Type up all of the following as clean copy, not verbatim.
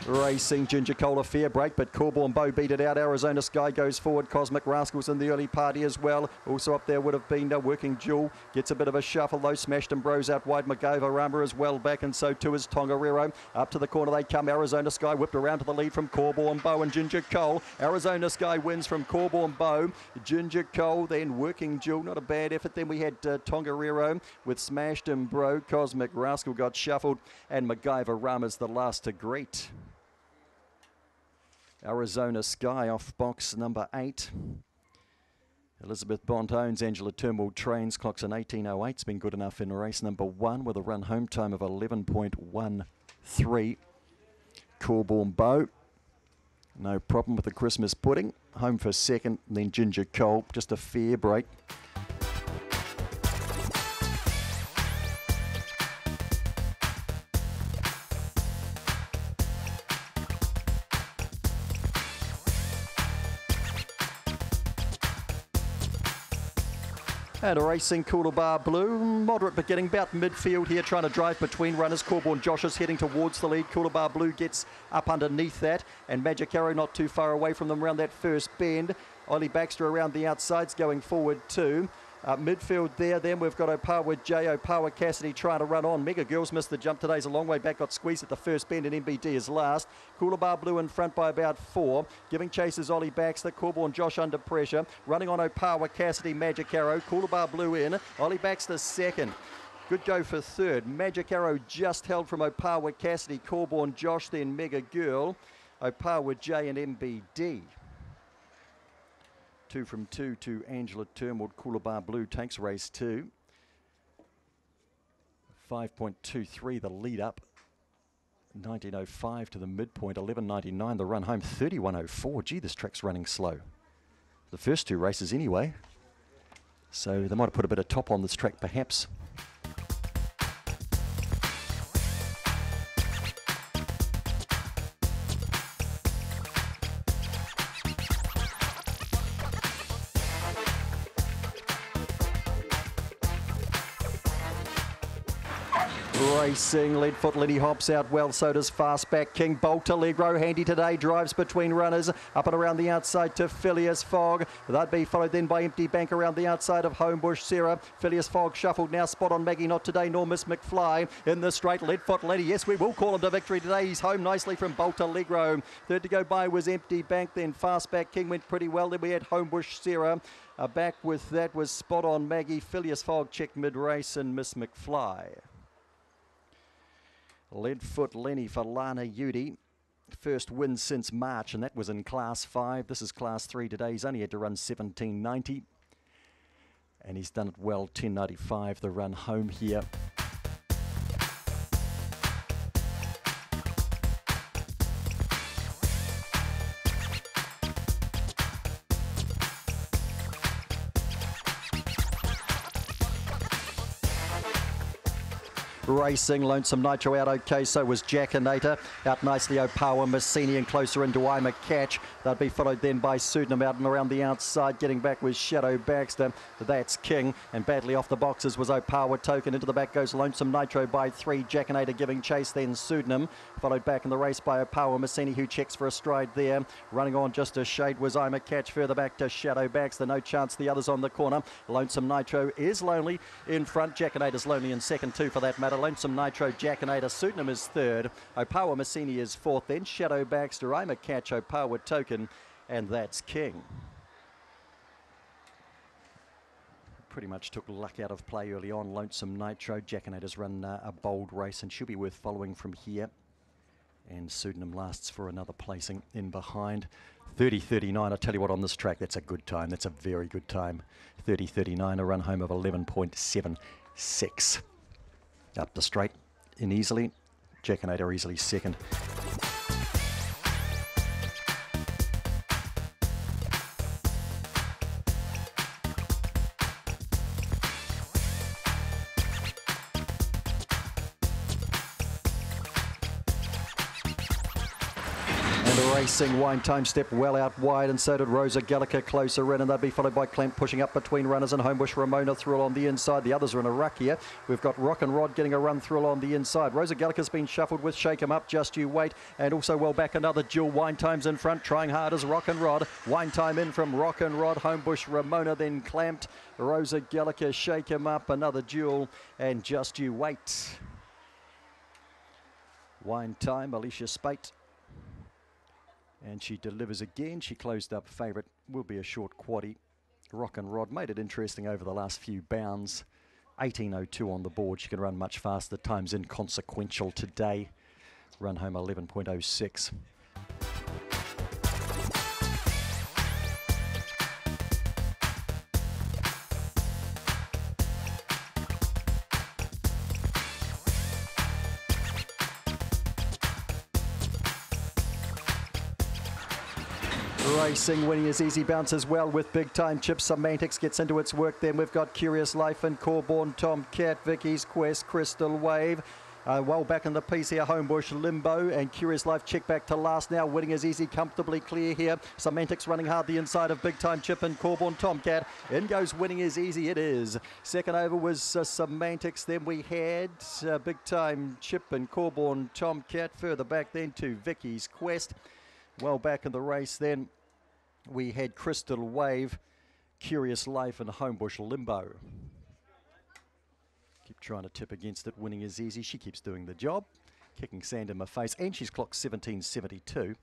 Racing Ginger Cola, fair break, but Corborn Bow beat it out. Arizona Sky goes forward. Cosmic Rascals in the early party as well. Also up there would have been Working Jewel. Gets a bit of a shuffle though. Smashed and Bros out wide. MacGyver Rama as well back, and so too is Tongariro. Up to the corner they come. Arizona Sky whipped around to the lead from Corborn Bow and Ginger Cole. Arizona Sky wins from Corborn Bow. Ginger Cole, then Working Jewel. Not a bad effort. Then we had Tongariro with Smashed and Bro. Cosmic Rascal got shuffled, and MacGyver Rama's the last to greet. Arizona Sky off box number 8. Elizabeth Bond owns. Angela Turnbull trains. Clocks in 18:08. It's been good enough in race number 1 with a run home time of 11.13. Corborn Bow, no problem with the Christmas pudding. Home for second. Then Ginger Cole, just a fair break. And a racing Coolabah Blue, moderate but getting about midfield here, trying to drive between runners. Corborn Josh is heading towards the lead. Coolabah Blue gets up underneath that, and Magic Arrow not too far away from them around that first bend. Ollie Baxter around the outsides going forward too. Midfield there, then we've got Opawa J, Opawa Cassidy trying to run on. Mega Girls missed the jump today, is a long way back, got squeezed at the first bend, and MBD is last. Coolabah Blue in front by about 4. Giving chase is Ollie Baxter. Corborn Josh under pressure. Running on Opawa Cassidy, Magic Arrow. Coolabah Blue in. Ollie Baxter second. Good go for third. Magic Arrow just held from Opawa Cassidy. Corborn Josh, then Mega Girl. Opawa J and MBD. 2 from 2 to Angela Turnwood. Coolabah Blue takes race 2. 5.23 the lead up. 19.05 to the midpoint. 11.99 the run home. 31.04. Gee, this track's running slow. The first 2 races anyway. So they might have put a bit of top on this track perhaps. Racing, Leadfoot Lenny hops out well, so does Fastback King. Bolt Allegro, handy today, drives between runners, up and around the outside to Phileas Fogg. That'd be followed then by Empty Bank around the outside of Homebush Sarah. Phileas Fogg shuffled now, spot on Maggie, not today, nor Miss McFly. In the straight, Leadfoot Lenny, yes, we will call him to victory today. He's home nicely from Bolt Allegro. Third to go by was Empty Bank, then Fastback King went pretty well. Then we had Homebush Sarah. Back with that was spot on Maggie. Phileas Fogg checked mid-race, and Miss McFly. Leadfoot Lenny for Lana Udy. First win since March, and that was in Class 5. This is Class 3 today. He's only had to run 17.90. And he's done it well, 10.95 the run home here. Racing, Lonesome Nitro out okay, so was Jackinator. Out nicely Opawa Messini, and closer into I'm a Catch. They'll be followed then by Sudenham out and around the outside. Getting back was Shadow Baxter. That's King. And badly off the boxes was Opawa Token. Into the back goes Lonesome Nitro by 3. Jackinator giving chase, then Sudenham. Followed back in the race by Opawa Messini, who checks for a stride there. Running on just a shade was I'm a Catch. Further back to Shadow Baxter. No chance the others on the corner. Lonesome Nitro is lonely in front. Jackinator's lonely in second too for that matter. Lonesome Nitro, Jackinator, Sudenham is third. Opawa Messini is fourth. Then Shadow Baxter, I'm a Catch, Opawa Token, and that's King. Pretty much took luck out of play early on. Lonesome Nitro, Jackinator's run a bold race and should be worth following from here. And Sudenham lasts for another placing in behind. 30.39, I tell you what, on this track, that's a good time. That's a very good time. 30.39, a run home of 11.76. Up the straight in easily. Jackinator easily second. Racing Wine Time stepped well out wide, and so did Rosa Gallica closer in, and they'll be followed by Clamp pushing up between runners, and Homebush Ramona through along the inside. The others are in a ruck here. We've got Rock and Rod getting a run through along the inside. Rosa Gallica's been shuffled with Shake 'em Up, Just You Wait, and also well back another duel. Wine Time's in front, trying hard as Rock and Rod. Wine Time in from Rock and Rod, Homebush Ramona then clamped. Rosa Gallica, Shake 'em Up, another duel, and Just You Wait. Wine Time, Alicia Spate. And she delivers again. She closed up favourite. Will be a short quaddie. Rock and Rod made it interesting over the last few bounds. 18.02 on the board. She can run much faster. Time's inconsequential today. Run home 11.06. Racing winning his easy bounce as well with Big Time Chip. Semantics gets into its work. Then we've got Curious Life and Corborn Tomcat, Vicky's Quest, Crystal Wave. Well back in the piece here, Homebush Limbo, and Curious Life check back to last now. Winning is easy, comfortably clear here. Semantics running hard the inside of Big Time Chip and Corborn Tomcat. In goes Winning is easy, it is. Second over was Semantics. Then we had Big Time Chip and Corborn Tomcat. Further back then to Vicky's Quest. Well back in the race then we had Crystal Wave, Curious Life and Homebush Limbo. Keep trying to tip against it. Winning is easy. She keeps doing the job, kicking sand in my face, and she's clocked 17.72,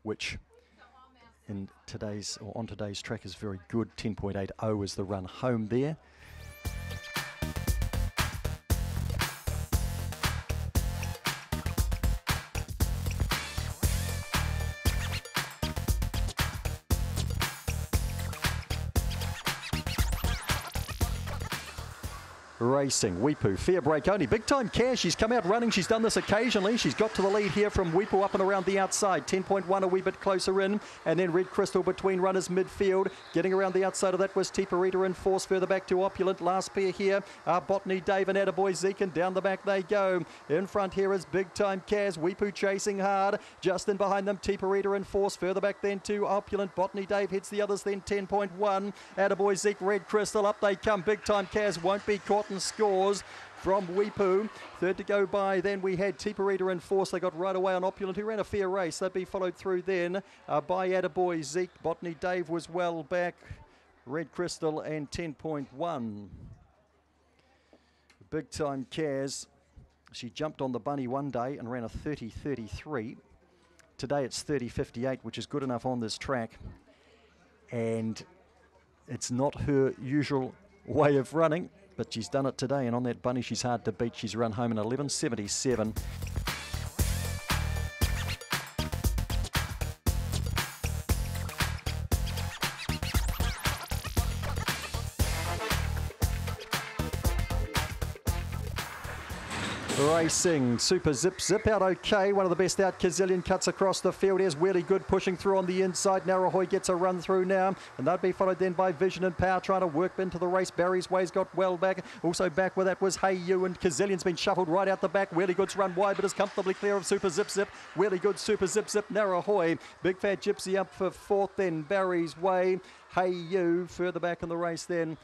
which in today's or on today's track is very good. 10.80 is the run home there. Racing, Weepu, fair break only. Big Time Cash, she's come out running. She's done this occasionally. She's got to the lead here from Weepu up and around the outside. 10.1 a wee bit closer in. And then Red Crystal between runners midfield. Getting around the outside of that was Tiparita and Force. Further back to Opulent. Last pair here are Botany, Dave and Attaboy Zeke. And down the back they go. In front here is Big Time Cash. Weepu chasing hard. Just in behind them, Tiparita and Force. Further back then to Opulent. Botany, Dave hits the others then. 10.1. Attaboy Zeke, Red Crystal. Up they come. Big Time Cash won't be caught and scores from Weepu. Third to go by, then we had Tiparita and Force. They got right away on Opulent, who ran a fair race. They'd be followed through then by Attaboy Zeke. Botany Dave was well back. Red Crystal and 10.1. Big Time Kaz. She jumped on the bunny one day and ran a 30.33. Today it's 30.58, which is good enough on this track. And it's not her usual way of running, but she's done it today, and on that bunny she's hard to beat. She's run home in 11.77. Racing, Super Zip out okay. One of the best out. Kazillion cuts across the field. Here's really good pushing through on the inside. Narahoy gets a run through now, and they'll be followed then by Vision and Power trying to work into the race. Barry's Ways got well back. Also back with that was Hey You, and Kazillion's been shuffled right out the back. Really Good's run wide but is comfortably clear of Super Zip. Really Good Super Zip. Narahoy. Big Fat Gypsy up for fourth then. Barry's Way. Hey You further back in the race then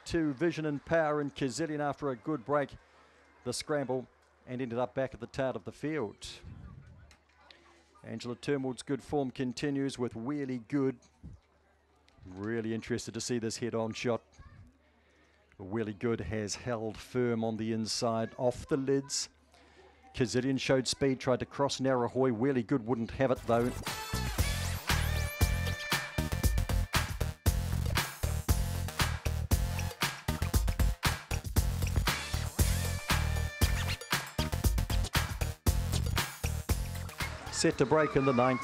to Vision and Power, and Kazillion after a good break the scramble and ended up back at the tail of the field. Angela Turnwald's good form continues with Really Good. Really interested to see this head-on shot. Really Good has held firm on the inside, off the lids. Kazillion showed speed, tried to cross Narahoy. Really Good wouldn't have it though. Set to break in the 9th.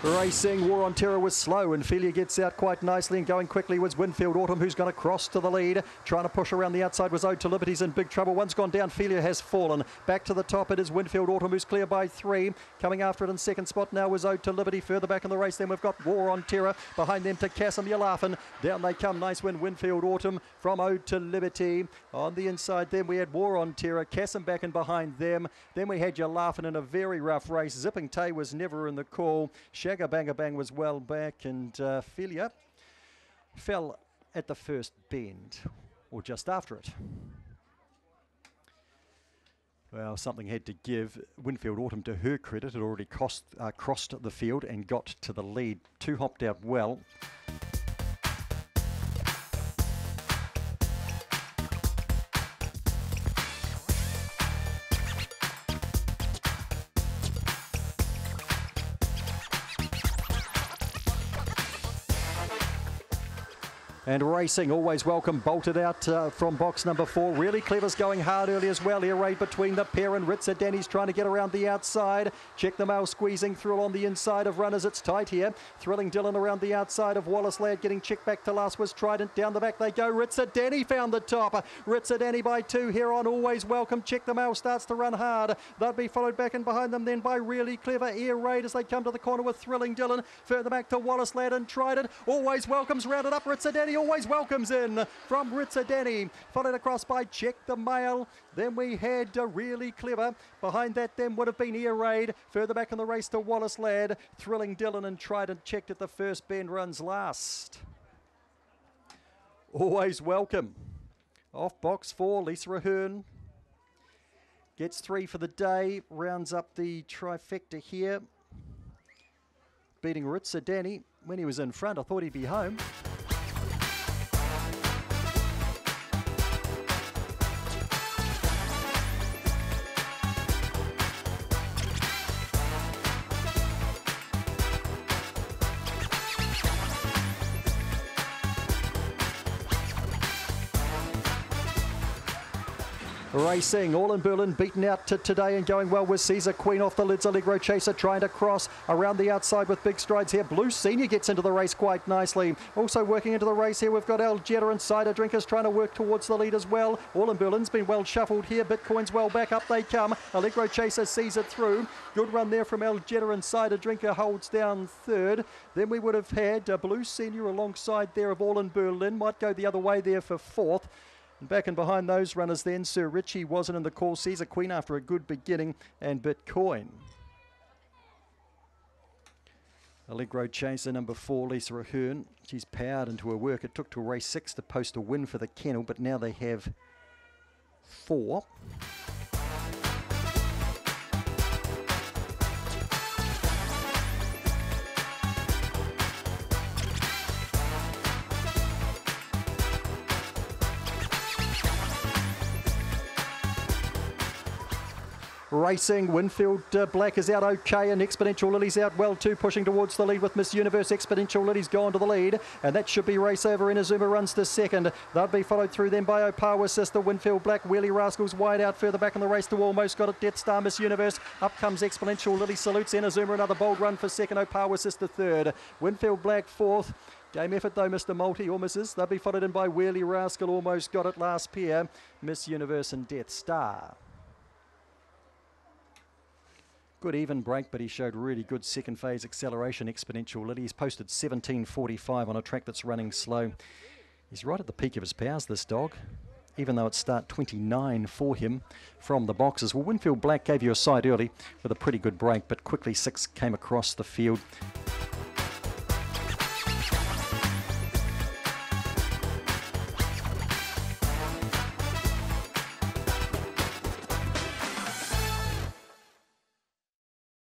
Racing, War on Terror was slow and Felia gets out quite nicely, and going quickly was Winfield Autumn, who's going to cross to the lead. Trying to push around the outside was Ode to Liberty's in big trouble. One's gone down, Felia has fallen. Back to the top it is Winfield Autumn, who's clear by 3. Coming after it in second spot now was Ode to Liberty. Further back in the race then we've got War on Terror. Behind them to Cassim, you're laughing. Down they come, nice win Winfield Autumn from Ode to Liberty. On the inside then we had War on Terror, Cassim back in behind them. Then we had you laughing in a very rough race. Zipping Tay was never in the call. Shagga Banga Bang was well back, and Felia fell at the first bend, or just after it. Well, something had to give. Winfield Autumn, to her credit, had already crossed the field and got to the lead. 2 hopped out well. And Racing, always welcome, bolted out from box number 4. Really Clever's going hard early as well. Air raid between the pair, and Ritzer Danny's trying to get around the outside. Check the Mail squeezing through on the inside of runners. It's tight here. Thrilling Dylan around the outside of Wallace Ladd, getting checked back to last was Trident. Down the back they go. Ritzer Danny found the top. Ritzer Danny by 2 here on Always Welcome. Check the Mail starts to run hard. They'll be followed back and behind them then by Really Clever. Air raid as they come to the corner with Thrilling Dylan. Further back to Wallace Ladd and Trident. Always Welcome's rounded up. Ritzer Danny Always Welcome's in from Ritzer Danny, followed across by Check the Mail. Then we had Really Clever. Behind that then would have been Air Raid. Further back in the race to Wallace Ladd. Thrilling Dylan and Trident checked at the first bend, runs last. Always Welcome. Off box 4, Lisa Ahern. Gets 3 for the day, rounds up the trifecta here. Beating Ritzer Danny. When he was in front, I thought he'd be home. Racing, all in Berlin, beaten out today and going well with Caesar Queen off the lids. Allegro Chaser trying to cross around the outside with big strides here. Blue Senior gets into the race quite nicely. Also working into the race here, we've got El Jetta and Cider Drinkers trying to work towards the lead as well. All in Berlin's been well shuffled here. Bitcoin's well back, up they come. Allegro Chaser sees it through. Good run there from El Jetta, and Cider Drinker holds down 3rd. Then we would have had Blue Senior alongside there of All in Berlin. Might go the other way there for 4th. Back and behind those runners then, Sir Richie wasn't in the call. Caesar Queen after a good beginning, and Bitcoin. Allegro Chaser number 4, Lisa Ahern. She's powered into her work. It took to race 6 to post a win for the kennel, but now they have 4. Racing, Winfield Black is out okay, and Exponential Lily's out well too, pushing towards the lead with Miss Universe. Exponential Lily's gone to the lead, and that should be race over. Inazuma runs to 2nd. They'll be followed through then by Opawa Sister, Winfield Black, Wheelie Rascals wide out further back in the race to almost got it. Death Star, Miss Universe. Up comes Exponential Lily, salutes Inazuma, another bold run for 2nd. Opawa Sister 3rd. Winfield Black 4th. Game effort though, Mr. Multi or Mrs. They'll be followed in by Wheelie Rascal, almost got it last pair. Miss Universe and Death Star. Good even break, but he showed really good second phase acceleration. Exponential Lily. He's posted 17.45 on a track that's running slow. He's right at the peak of his powers, this dog, even though it's start 29 for him from the boxes. Well, Winfield Black gave you a sight early with a pretty good break, but quickly 6 came across the field.